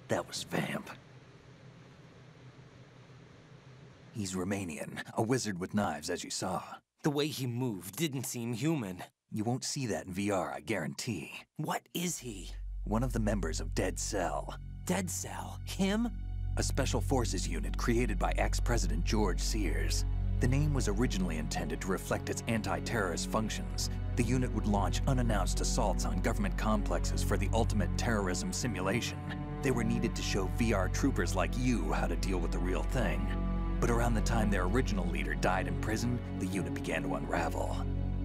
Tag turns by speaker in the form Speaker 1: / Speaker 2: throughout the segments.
Speaker 1: That was Vamp. He's Romanian, a wizard with knives, as you saw.
Speaker 2: The way he moved didn't seem human.
Speaker 1: You won't see that in VR, I guarantee.
Speaker 2: What is he?
Speaker 1: One of the members of Dead Cell.
Speaker 2: Dead Cell? Him?
Speaker 1: A special forces unit created by ex-President George Sears. The name was originally intended to reflect its anti-terrorist functions. The unit would launch unannounced assaults on government complexes for the ultimate terrorism simulation. They were needed to show VR troopers like you how to deal with the real thing. But around the time their original leader died in prison, the unit began to unravel.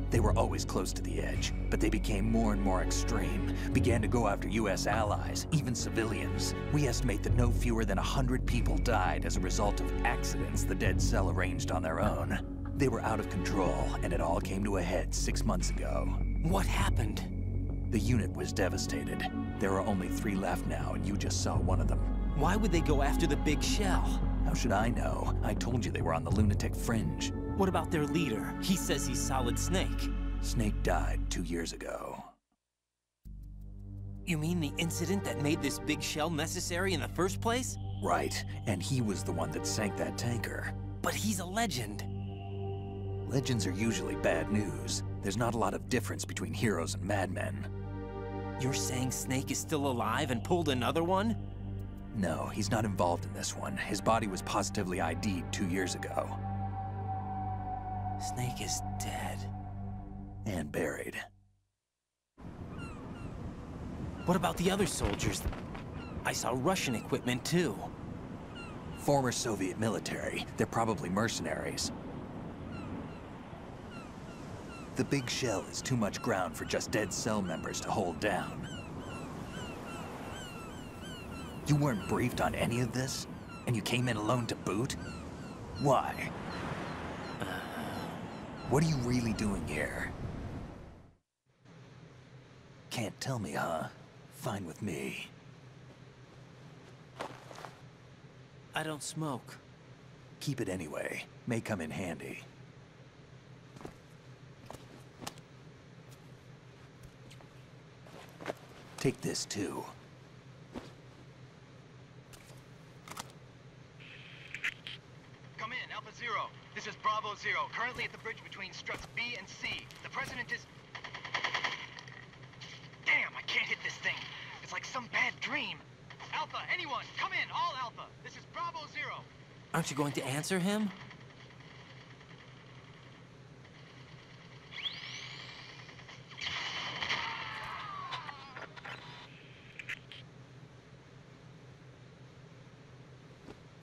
Speaker 1: They were always close to the edge, but they became more and more extreme, began to go after US allies, even civilians. We estimate that no fewer than 100 people died as a result of accidents the Dead Cell arranged on their own. They were out of control, and it all came to a head 6 months ago.
Speaker 2: What happened?
Speaker 1: The unit was devastated. There are only 3 left now, and you just saw one of them.
Speaker 2: Why would they go after the big shell?
Speaker 1: How should I know? I told you they were on the lunatic fringe.
Speaker 2: What about their leader? He says he's Solid Snake.
Speaker 1: Snake died 2 years ago.
Speaker 2: You mean the incident that made this big shell necessary in the first place?
Speaker 1: Right, and he was the one that sank that tanker.
Speaker 2: But he's a legend.
Speaker 1: Legends are usually bad news. There's not a lot of difference between heroes and madmen.
Speaker 2: You're saying Snake is still alive and pulled another one?
Speaker 1: No, he's not involved in this one. His body was positively ID'd 2 years ago.
Speaker 2: Snake is dead.
Speaker 1: And buried.
Speaker 2: What about the other soldiers? I saw Russian equipment too.
Speaker 1: Former Soviet military. They're probably mercenaries. The big shell is too much ground for just Dead Cell members to hold down. You weren't briefed on any of this? And you came in alone to boot? Why? What are you really doing here? Can't tell me, huh? Fine with me.
Speaker 2: I don't smoke.
Speaker 1: Keep it anyway. May come in handy. Take this too.
Speaker 3: Come in, Alpha Zero. This is Bravo Zero, currently at the bridge between struts B and C. The President is... Damn, I can't hit this thing. It's like some bad dream. Alpha, anyone, come in, all Alpha. This is Bravo Zero.
Speaker 2: Aren't you going to answer him?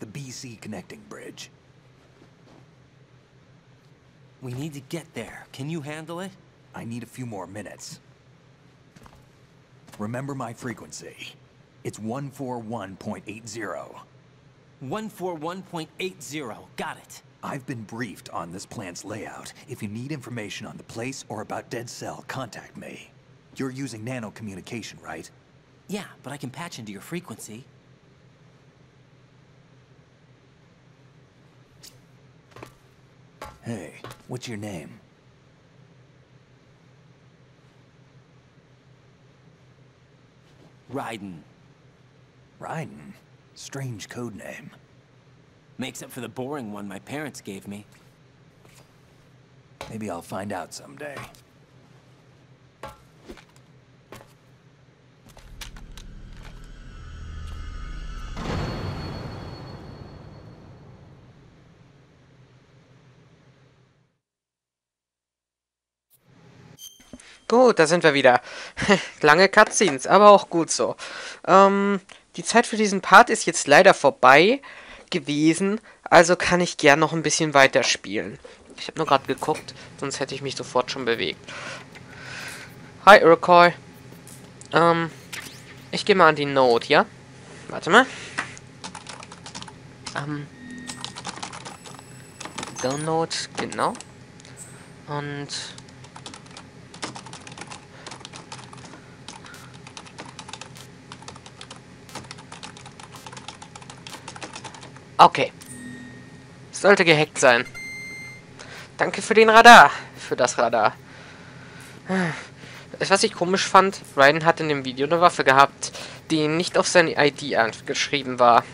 Speaker 1: The BC connecting bridge.
Speaker 2: We need to get there. Can you handle it?
Speaker 1: I need a few more minutes. Remember my frequency. It's 141.80.
Speaker 2: 141.80. Got it.
Speaker 1: I've been briefed on this plant's layout. If you need information on the place or about Dead Cell, contact me. You're using nano communication, right?
Speaker 2: Yeah, but I can patch into your frequency.
Speaker 1: Hey, what's your name?
Speaker 2: Raiden.
Speaker 1: Raiden? Strange code name.
Speaker 2: Makes up for the boring one my parents gave me.
Speaker 1: Maybe I'll find out someday.
Speaker 4: Gut, da sind wir wieder. Lange Cutscenes, aber auch gut so. Die Zeit für diesen Part ist jetzt leider vorbei gewesen, also kann ich gern noch ein bisschen weiterspielen. Ich habe nur gerade geguckt, sonst hätte ich mich sofort schon bewegt. Hi, Urkoi. Ich gehe mal an die Node, ja? Warte mal. Download, genau. Und... Okay. Sollte gehackt sein. Danke für den Radar. Für das Radar. Was ich komisch fand, Raiden hat in dem Video eine Waffe gehabt, die nicht auf seine ID geschrieben war.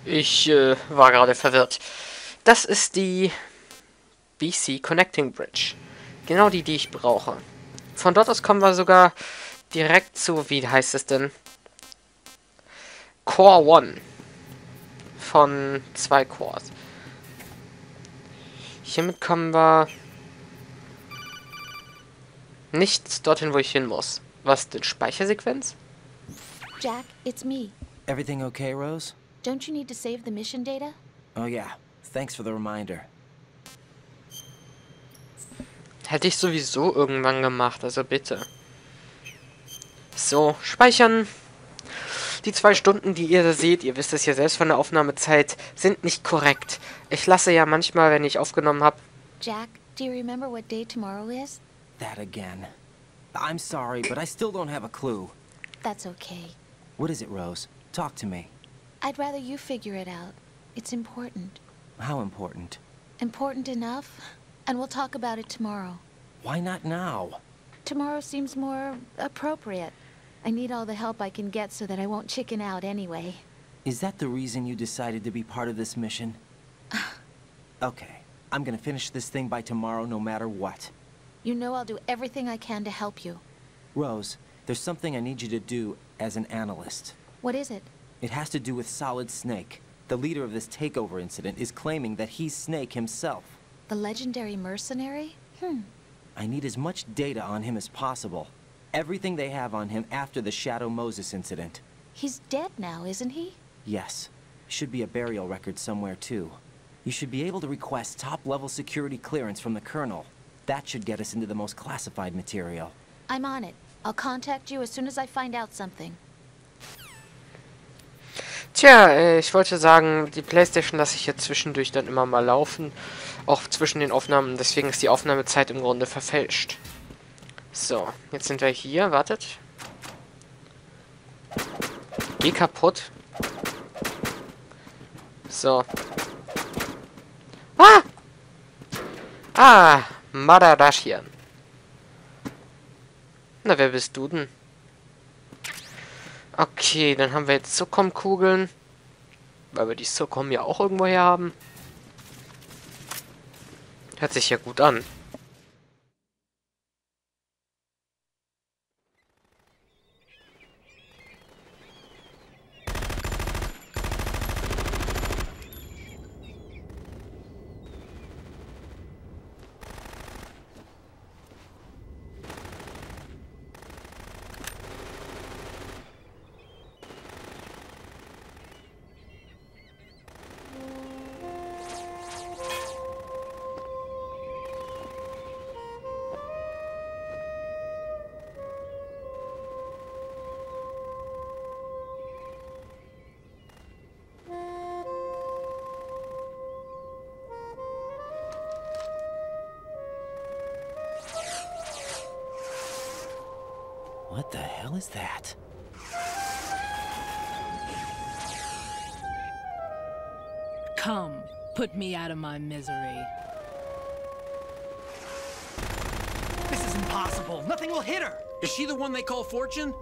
Speaker 4: Ich war gerade verwirrt. Das ist die BC Connecting Bridge. Genau die ich brauche. Von dort aus kommen wir sogar direkt zu, wie heißt es denn? Core 1. Von 2 Cores. Hiermit kommen wir nicht dorthin, wo ich hin muss. Was denn? Speichersequenz?
Speaker 5: Jack, it's me.
Speaker 2: Everything okay, Rose?
Speaker 5: Don't you need to save the mission data?
Speaker 2: Oh yeah, thanks for the reminder.
Speaker 4: Hätte ich sowieso irgendwann gemacht, also bitte. So, speichern. Die 2 Stunden, die ihr da seht, ihr wisst es ja selbst von der Aufnahmezeit, sind nicht korrekt. Ich lasse ja manchmal, wenn ich aufgenommen habe...
Speaker 5: Jack, do you remember what day tomorrow is?
Speaker 2: That again. I'm sorry, but I still don't have a clue.
Speaker 5: That's okay.
Speaker 2: What is it, Rose? Talk to me.
Speaker 5: I'd rather you figure it out. It's important.
Speaker 2: How important?
Speaker 5: Important enough? And we'll talk about it tomorrow.
Speaker 2: Why not now?
Speaker 5: Tomorrow seems more appropriate. I need all the help I can get so that I won't chicken out anyway.
Speaker 2: Is that the reason you decided to be part of this mission? Okay, I'm gonna finish this thing by tomorrow no matter what.
Speaker 5: You know I'll do everything I can to help you.
Speaker 2: Rose, there's something I need you to do as an analyst.
Speaker 5: What is it?
Speaker 2: It has to do with Solid Snake. The leader of this takeover incident is claiming that he's Snake himself.
Speaker 5: The legendary mercenary?
Speaker 2: I need as much data on him as possible. Everything they have on him after the Shadow Moses incident.
Speaker 5: He's dead now, isn't he?
Speaker 2: Yes. Should be a burial record somewhere, too. You should be able to request top-level security clearance from the Colonel. That should get us into the most classified material.
Speaker 5: I'm on it. I'll contact you as soon as I find out something.
Speaker 4: Tja, ich wollte sagen, die PlayStation lasse ich jetzt zwischendurch dann immer mal laufen. Auch zwischen den Aufnahmen, deswegen ist die Aufnahmezeit im Grunde verfälscht. So, jetzt sind wir hier, wartet. Geh kaputt. So. Ah! Ah, Madadashian. Na, wer bist du denn? Okay, dann haben wir jetzt Zuckom-Kugeln. Weil wir die Zuckom ja auch irgendwo her haben. Hört sich ja gut an.
Speaker 2: What the hell is that?
Speaker 6: Come, put me out of my misery.
Speaker 3: This is impossible. Nothing will hit her.
Speaker 7: Is she the one they call Fortune?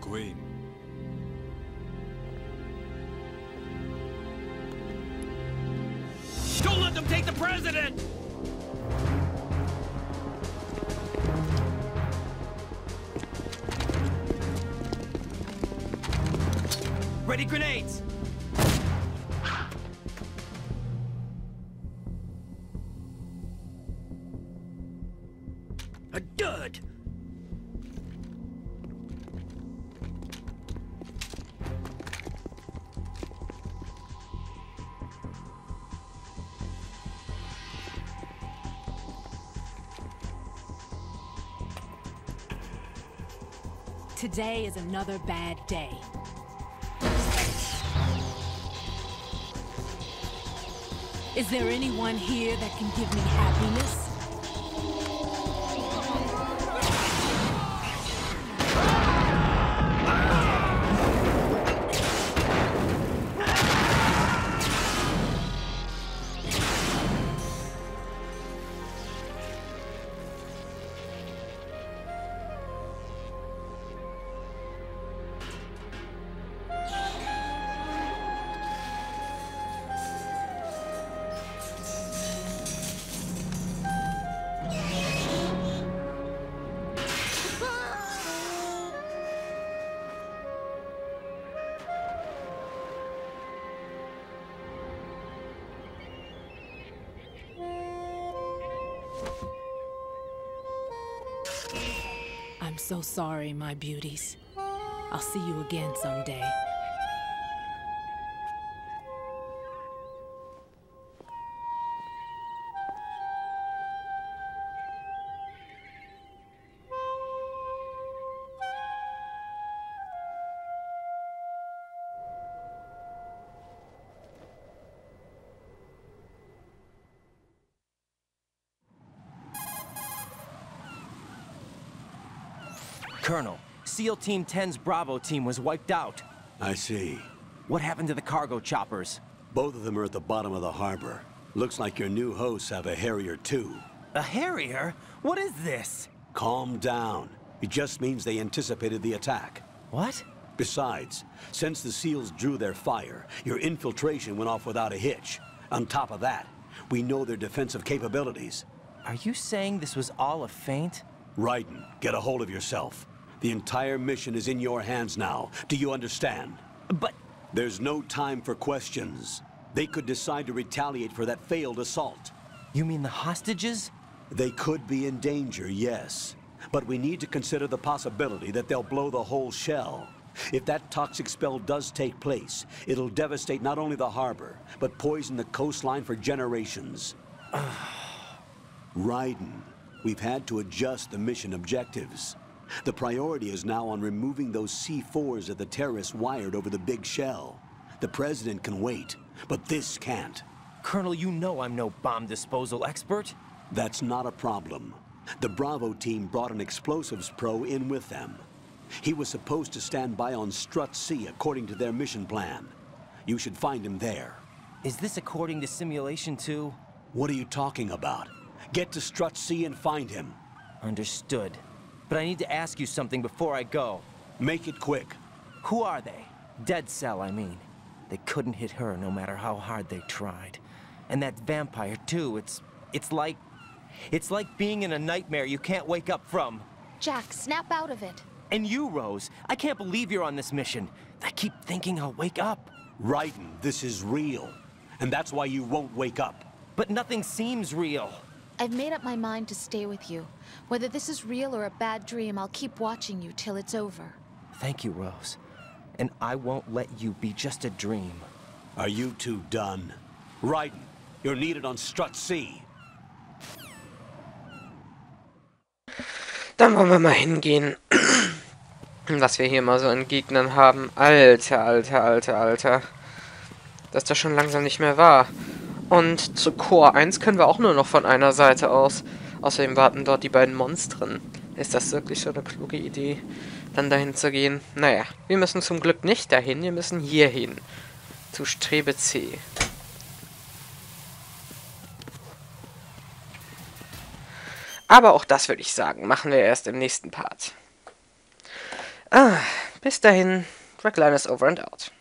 Speaker 8: Queen.
Speaker 7: Don't let them take the president!
Speaker 3: Ready grenades.
Speaker 7: A dud!
Speaker 6: Today is another bad day. Is there anyone here that can give me happiness? I'm so sorry, my beauties. I'll see you again someday.
Speaker 2: Colonel, SEAL Team 10's Bravo team was wiped out.
Speaker 9: I see.
Speaker 2: What happened to the cargo choppers?
Speaker 9: Both of them are at the bottom of the harbor. Looks like your new hosts have a Harrier too.
Speaker 2: A Harrier? What is this?
Speaker 9: Calm down. It just means they anticipated the attack.
Speaker 2: What?
Speaker 9: Besides, since the SEALs drew their fire, your infiltration went off without a hitch. On top of that, we know their defensive capabilities.
Speaker 2: Are you saying this was all a feint?
Speaker 9: Raiden, get a hold of yourself. The entire mission is in your hands now. Do you understand?
Speaker 2: But...
Speaker 9: There's no time for questions. They could decide to retaliate for that failed assault.
Speaker 2: You mean the hostages?
Speaker 9: They could be in danger, yes. But we need to consider the possibility that they'll blow the whole shell. If that toxic spell does take place, it'll devastate not only the harbor, but poison the coastline for generations. Raiden, we've had to adjust the mission objectives. The priority is now on removing those C4s that the terrorists wired over the big shell. The President can wait, but this can't.
Speaker 2: Colonel, you know I'm no bomb disposal expert.
Speaker 9: That's not a problem. The Bravo team brought an explosives pro in with them. He was supposed to stand by on Strut C according to their mission plan. You should find him there.
Speaker 2: Is this according to simulation too?
Speaker 9: What are you talking about? Get to Strut C and find him.
Speaker 2: Understood. But I need to ask you something before I go.
Speaker 9: Make it quick.
Speaker 2: Who are they? Dead Cell, I mean. They couldn't hit her no matter how hard they tried. And that vampire too, it's like being in a nightmare you can't wake up from.
Speaker 5: Jack, snap out of it.
Speaker 2: And you, Rose, I can't believe you're on this mission. I keep thinking I'll wake up.
Speaker 9: Raiden, this is real. And that's why you won't wake up.
Speaker 2: But nothing seems real.
Speaker 5: I've made up my mind to stay with you. Whether this is real or a bad dream, I'll keep watching you till it's over.
Speaker 2: Thank you, Rose. And I won't let you be just a dream.
Speaker 9: Are you two done? Raiden, you're needed on Strut C.
Speaker 4: Dann wollen wir mal hingehen, was wir hier mal so an Gegnern haben. Alter, alter, alter, alter. Das ist doch schon langsam nicht mehr wahr. Und zu Core 1 können wir auch nur noch von einer Seite aus. Außerdem warten dort die beiden Monstren. Ist das wirklich so eine kluge Idee, dann dahin zu gehen? Naja, wir müssen zum Glück nicht dahin, wir müssen hier hin. Zu Strebe C. Aber auch das würde ich sagen, machen wir erst im nächsten Part. Bis dahin, Draklynus over and out.